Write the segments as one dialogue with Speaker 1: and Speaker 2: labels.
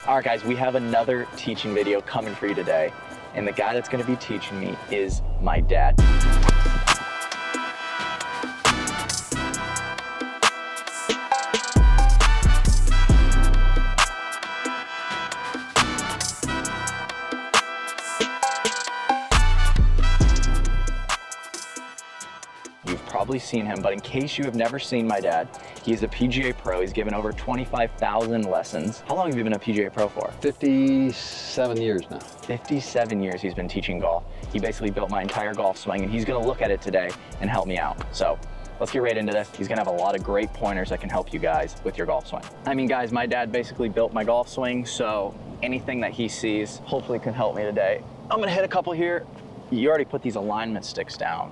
Speaker 1: All right, guys, we have another teaching video coming for you today. And the guy that's going to be teaching me is my dad. You've probably seen him, but in case you have never seen my dad, he's a PGA pro. He's given over 25,000 lessons. How long have you been a PGA pro for?
Speaker 2: 57 years now.
Speaker 1: 57 years he's been teaching golf. He basically built my entire golf swing, and he's gonna look at it today and help me out. So let's get right into this. He's gonna have a lot of great pointers that can help you guys with your golf swing. I mean, guys, my dad basically built my golf swing, so anything that he sees hopefully can help me today. I'm gonna hit a couple here. You already put these alignment sticks down.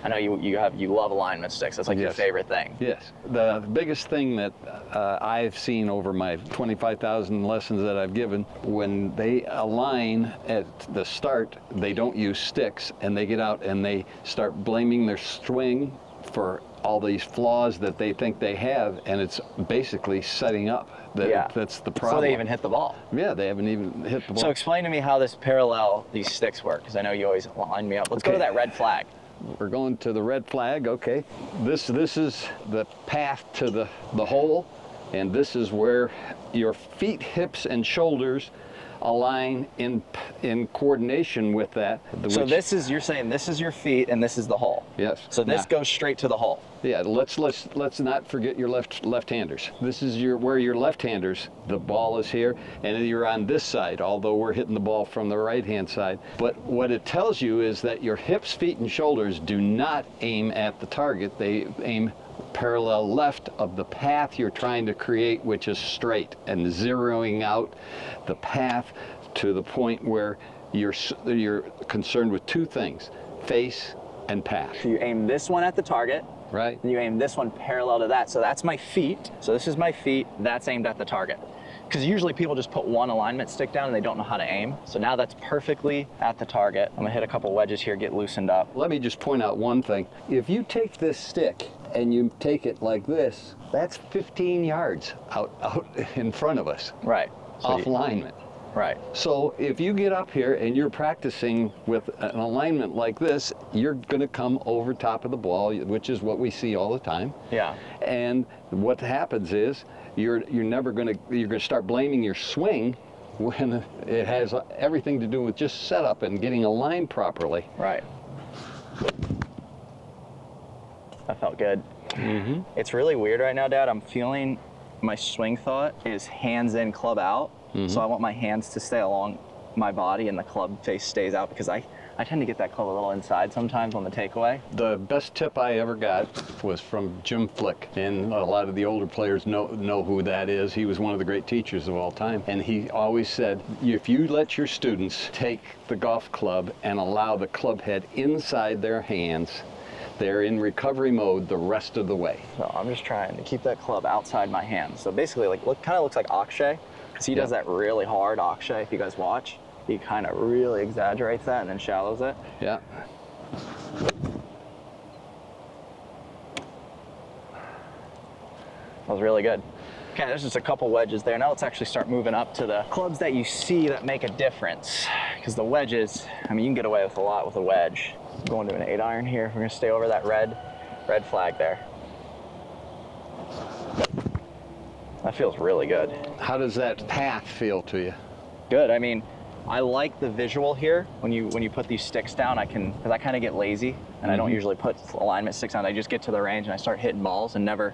Speaker 1: I know you love alignment sticks. That's like your favorite thing.
Speaker 2: Yes. The biggest thing that I've seen over my 25,000 lessons that I've given, when they align at the start, they don't use sticks, and they get out and they start blaming their swing for all these flaws that they think they have, and it's basically setting up. That's the problem.
Speaker 1: So they even hit the ball.
Speaker 2: Yeah, they haven't even hit the ball.
Speaker 1: So explain to me how these sticks work, because I know you always line me up. Let's go to that red flag.
Speaker 2: We're going to the red flag, okay. This is the path to the hole, and this is where your feet, hips, and shoulders align in coordination with that.
Speaker 1: So you're saying this is your feet and this is the hole.
Speaker 2: Yes.
Speaker 1: So this goes straight to the hole.
Speaker 2: Yeah, let's not forget your left-handers. This is where your left-handers, the ball is here, and you're on this side, although we're hitting the ball from the right-hand side. But what it tells you is that your hips, feet, and shoulders do not aim at the target. They aim parallel left of the path you're trying to create, which is straight, and zeroing out the path to the point where you're concerned with two things: face and path.
Speaker 1: So you aim this one at the target,
Speaker 2: right?
Speaker 1: And you aim this one parallel to that. So that's my feet. So this is my feet. That's aimed at the target. Because usually people just put one alignment stick down and they don't know how to aim. So now that's perfectly at the target. I'm gonna hit a couple wedges here, get loosened up.
Speaker 2: Let me just point out one thing. If you take this stick and you take it like this, that's 15 yards out in front of us.
Speaker 1: Right. So
Speaker 2: off alignment.
Speaker 1: Right.
Speaker 2: So if you get up here and you're practicing with an alignment like this, you're gonna come over top of the ball, which is what we see all the time.
Speaker 1: Yeah.
Speaker 2: And what happens is, you're gonna start blaming your swing when it has everything to do with just setup and getting aligned properly.
Speaker 1: Right. That felt good.
Speaker 2: Mm-hmm.
Speaker 1: It's really weird right now, Dad. I'm feeling my swing thought is hands in, club out. Mm-hmm. So I want my hands to stay along my body and the club face stays out, because I tend to get that club a little inside sometimes on the takeaway.
Speaker 2: The best tip I ever got was from Jim Flick, and a lot of the older players know who that is. He was one of the great teachers of all time, and he always said, if you let your students take the golf club and allow the club head inside their hands, they're in recovery mode the rest of the way.
Speaker 1: So I'm just trying to keep that club outside my hands. So basically, kind of looks like Akshay, because he does that really hard Akshay. If you guys watch, he kind of really exaggerates that and then shallows it.
Speaker 2: Yeah.
Speaker 1: That was really good. Okay, there's just a couple wedges there. Now let's actually start moving up to the clubs that you see that make a difference. Because the wedges, I mean, you can get away with a lot with a wedge. I'm going to an 8-iron here. We're gonna stay over that red flag there. That feels really good.
Speaker 2: How does that path feel to you?
Speaker 1: Good. I mean, I like the visual here. When you put these sticks down, because I kind of get lazy and I don't usually put alignment sticks on. I just get to the range and I start hitting balls and never,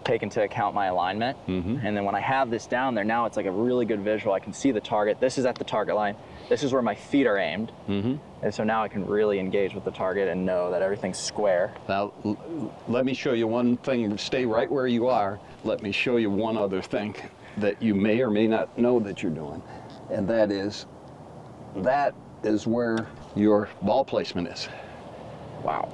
Speaker 1: take into account my alignment. And then when I have this down there, now it's like a really good visual. I can see the target. This is at the target line. This is where my feet are aimed. And so now I can really engage with the target and know that everything's square.
Speaker 2: Now, let me show you one thing. Stay right where you are. Let me show you one other thing that you may or may not know that you're doing. And that is where your ball placement is.
Speaker 1: Wow.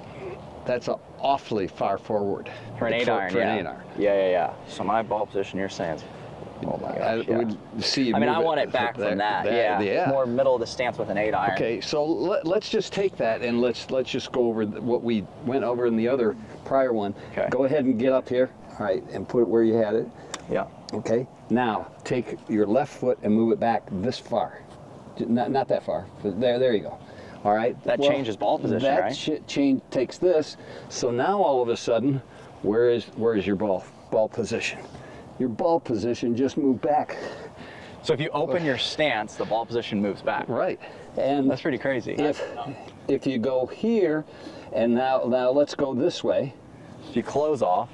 Speaker 2: That's awfully far forward.
Speaker 1: For an 8-iron,
Speaker 2: For an 8-iron.
Speaker 1: Yeah. So my ball position, you're saying, oh my gosh,
Speaker 2: I
Speaker 1: mean, I want it back from that. Yeah. More middle of the stance with an 8-iron.
Speaker 2: Okay, so let's just take that and let's just go over what we went over in the other prior one.
Speaker 1: Okay.
Speaker 2: Go ahead and get up here, all right, and put it where you had it.
Speaker 1: Yeah.
Speaker 2: Okay, now take your left foot and move it back this far. Not that far, but there you go. All right.
Speaker 1: That changes ball position,
Speaker 2: that
Speaker 1: right?
Speaker 2: That change takes this. So now all of a sudden, where is your ball position? Your ball position just moved back.
Speaker 1: So if you open your stance, the ball position moves back.
Speaker 2: Right. And
Speaker 1: that's pretty crazy.
Speaker 2: If you go here, and now let's go this way.
Speaker 1: If you close off.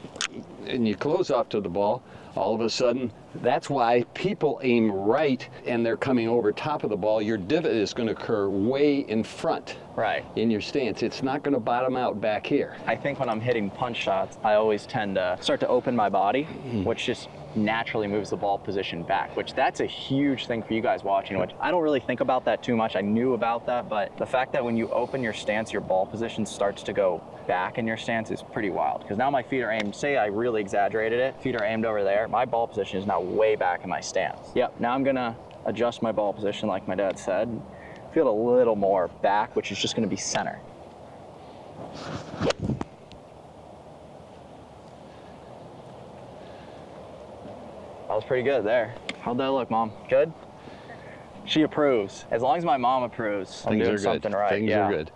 Speaker 2: And you close off to the ball, all of a sudden, that's why people aim right and they're coming over top of the ball. Your divot is going to occur way in front.
Speaker 1: Right.
Speaker 2: In your stance. It's not going to bottom out back here.
Speaker 1: I think when I'm hitting punch shots, I always tend to start to open my body, which just naturally moves the ball position back, which that's a huge thing for you guys watching, which I don't really think about that too much. I knew about that, but the fact that when you open your stance, your ball position starts to go back in your stance is pretty wild. Because now my feet are aimed, say I really exaggerated it, feet are aimed over there, my ball position is now way back in my stance. Yep, now I'm gonna adjust my ball position like my dad said. Feel a little more back, which is just gonna be center. That was pretty good there. How'd that look, Mom? Good? She approves. As long as my mom approves, I'm doing something right.
Speaker 2: Things are good.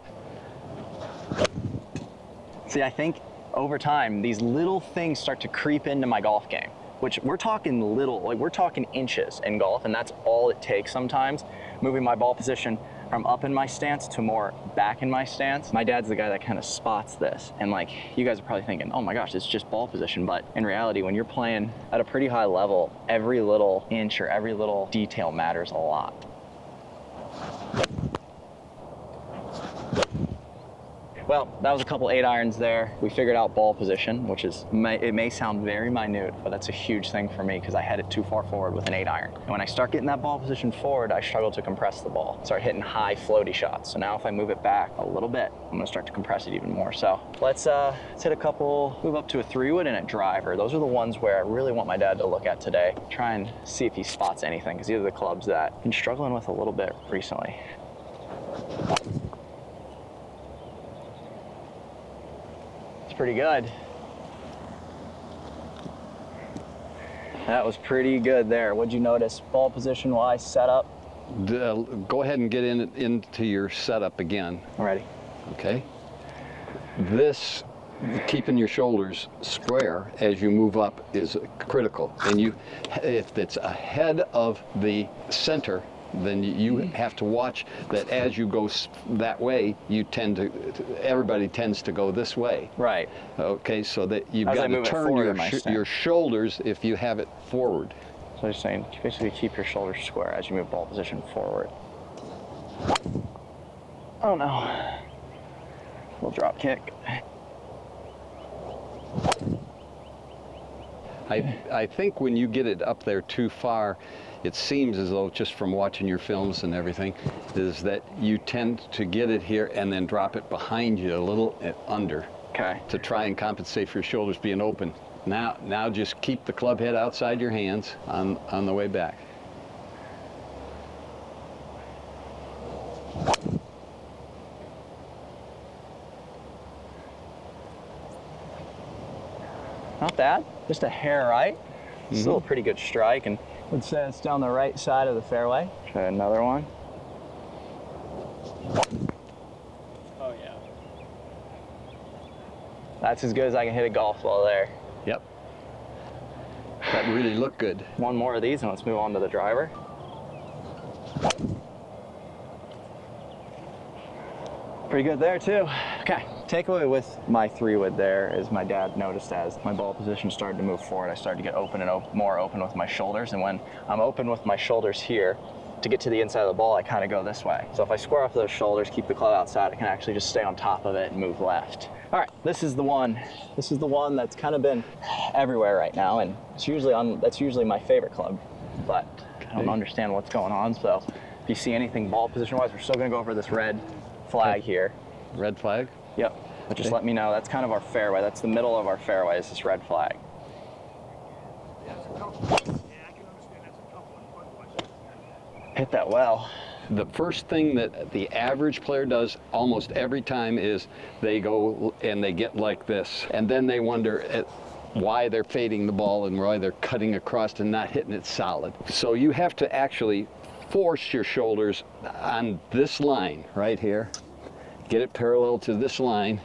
Speaker 1: See, I think over time, these little things start to creep into my golf game, which we're talking little, like we're talking inches in golf, and that's all it takes sometimes, moving my ball position from up in my stance to more back in my stance. My dad's the guy that kind of spots this. And like, you guys are probably thinking, oh my gosh, it's just ball position. But in reality, when you're playing at a pretty high level, every little inch or every little detail matters a lot. Well, that was a couple 8-irons there. We figured out ball position, which is, it may sound very minute, but that's a huge thing for me because I had it too far forward with an 8-iron. And when I start getting that ball position forward, I struggle to compress the ball. Start hitting high floaty shots. So now if I move it back a little bit, I'm gonna start to compress it even more. So let's hit a couple, move up to a 3-wood and a driver. Those are the ones where I really want my dad to look at today. Try and see if he spots anything, because these are the clubs that I've been struggling with a little bit recently. Pretty good. That was pretty good there. What'd you notice ball position wise, setup?
Speaker 2: Go ahead and get into your setup again.
Speaker 1: I'm ready.
Speaker 2: Okay. This, keeping your shoulders square as you move up is critical. And if it's ahead of the center, then you have to watch that as you go that way, everybody tends to go this way.
Speaker 1: Right.
Speaker 2: Okay, so that you've got to turn your shoulders if you have it forward.
Speaker 1: So you're saying basically keep your shoulders square as you move ball position forward. Oh no. Little drop kick.
Speaker 2: I think when you get it up there too far, it seems as though, just from watching your films and everything, is that you tend to get it here and then drop it behind you a little under.
Speaker 1: Okay.
Speaker 2: To try and compensate for your shoulders being open. Now just keep the club head outside your hands on the way back.
Speaker 1: Not bad. Just a hair right. Still a pretty good strike, and would say it's down the right side of the fairway. Try another one.
Speaker 3: Oh yeah.
Speaker 1: That's as good as I can hit a golf ball there.
Speaker 2: Yep. That really looked good.
Speaker 1: One more of these and let's move on to the driver. Pretty good there too. Okay, takeaway with my 3-wood there is my dad noticed as my ball position started to move forward, I started to get open and more open with my shoulders. And when I'm open with my shoulders here, to get to the inside of the ball, I kind of go this way. So if I square off those shoulders, keep the club outside, I can actually just stay on top of it and move left. All right, this is the one. This is the one that's kind of been everywhere right now, and it's usually that's usually my favorite club, but I don't understand what's going on. So if you see anything ball position-wise, we're still gonna go over this red flag here.
Speaker 2: Red flag?
Speaker 1: Yep, but just let me know. That's kind of our fairway. That's the middle of our fairway is this red flag. Hit that well.
Speaker 2: The first thing that the average player does almost every time is they go and they get like this. And then they wonder, why they're fading the ball and why they're cutting across and not hitting it solid. So you have to actually force your shoulders on this line right here. Get it parallel to this line.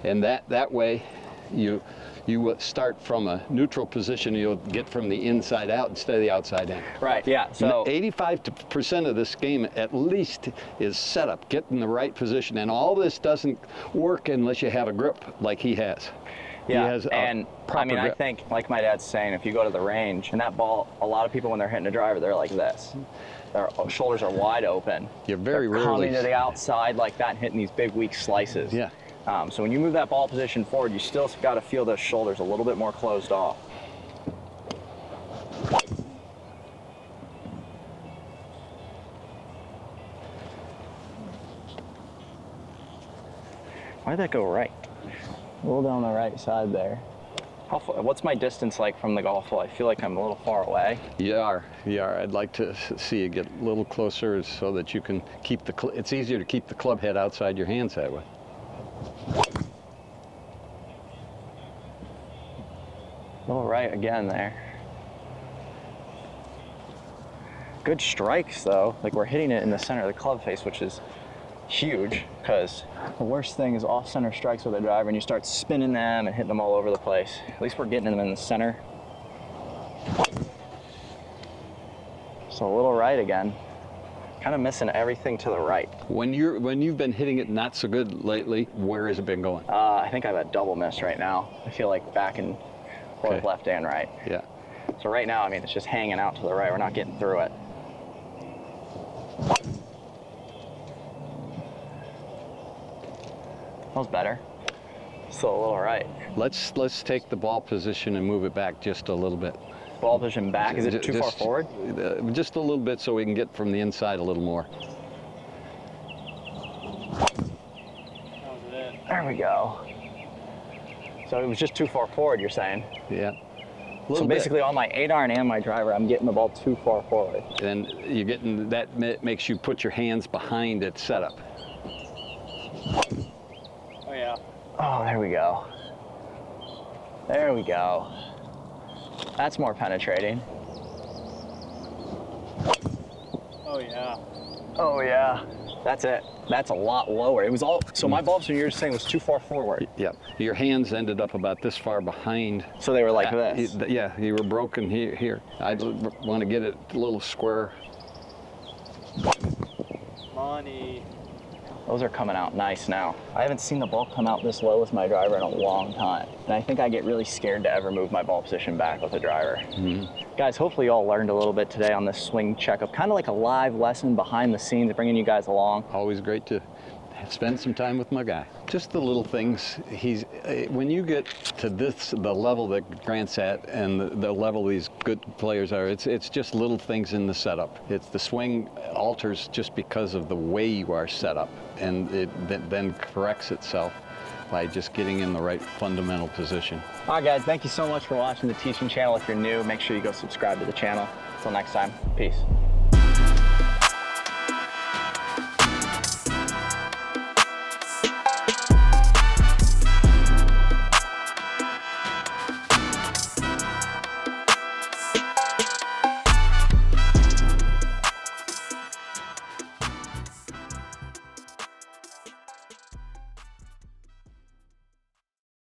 Speaker 2: And that way you will start from a neutral position. You'll get from the inside out instead of the outside in.
Speaker 1: Right, yeah. So
Speaker 2: 85% of this game at least is setup, get in the right position, and all this doesn't work unless you have a grip like he has.
Speaker 1: yeah,
Speaker 2: He has a
Speaker 1: and I mean,
Speaker 2: grip.
Speaker 1: I think, like my dad's saying, if you go to the range and that ball, a lot of people when they're hitting a driver, they're like this. Their shoulders are wide open.
Speaker 2: You're very
Speaker 1: They're
Speaker 2: rarely
Speaker 1: coming to the outside like that and hitting these big, weak slices.
Speaker 2: Yeah.
Speaker 1: So when you move that ball position forward, you still got to feel those shoulders a little bit more closed off. Why'd that go right? A little down the right side there. What's my distance like from the golf ball? I feel like I'm a little far away.
Speaker 2: You are. I'd like to see you get a little closer so that you can keep it's easier to keep the club head outside your hands that way.
Speaker 1: A little right again there. Good strikes though. Like we're hitting it in the center of the club face, which is huge, because the worst thing is off-center strikes with a driver and you start spinning them and hitting them all over the place. At least we're getting them in the center. So a little right again. Kind of missing everything to the right.
Speaker 2: When you've been hitting it not so good lately, where has it been going?
Speaker 1: I think I have a double miss right now. I feel like back and forth,
Speaker 2: Okay.
Speaker 1: left and right.
Speaker 2: Yeah.
Speaker 1: So right now, I mean, it's just hanging out to the right. We're not getting through it. That was better. Still a little right.
Speaker 2: Let's take the ball position and move it back just a little bit.
Speaker 1: Ball position back. Is it too far forward?
Speaker 2: Just a little bit so we can get from the inside a little more.
Speaker 3: That was it.
Speaker 1: There we go. So it was just too far forward, you're saying?
Speaker 2: Yeah.
Speaker 1: So basically on my 8-iron and my driver, I'm getting the ball too far forward.
Speaker 2: And you're getting, that makes you put your hands behind its setup.
Speaker 3: Oh yeah.
Speaker 1: Oh, there we go. There we go. That's more penetrating.
Speaker 3: Oh yeah.
Speaker 1: Oh yeah. That's it. That's a lot lower. It was all, so my ball position you're saying was too far forward.
Speaker 2: Yep. Your hands ended up about this far behind.
Speaker 1: So they were like this.
Speaker 2: Yeah, you were broken here. I want to get it a little square.
Speaker 3: Money.
Speaker 1: Those are coming out nice now. I haven't seen the ball come out this low with my driver in a long time. And I think I get really scared to ever move my ball position back with a driver. Guys, hopefully you all learned a little bit today on this swing checkup. Kind of like a live lesson behind the scenes, bringing you guys along.
Speaker 2: Always great to spend some time with my guy. Just the little things. When you get to the level that Grant's at and the level these good players are, it's just little things in the setup. It's the swing alters just because of the way you are set up, and it then corrects itself by just getting in the right fundamental position.
Speaker 1: All right, guys, thank you so much for watching the teaching channel. If you're new, make sure you go subscribe to the channel. Until next time, peace.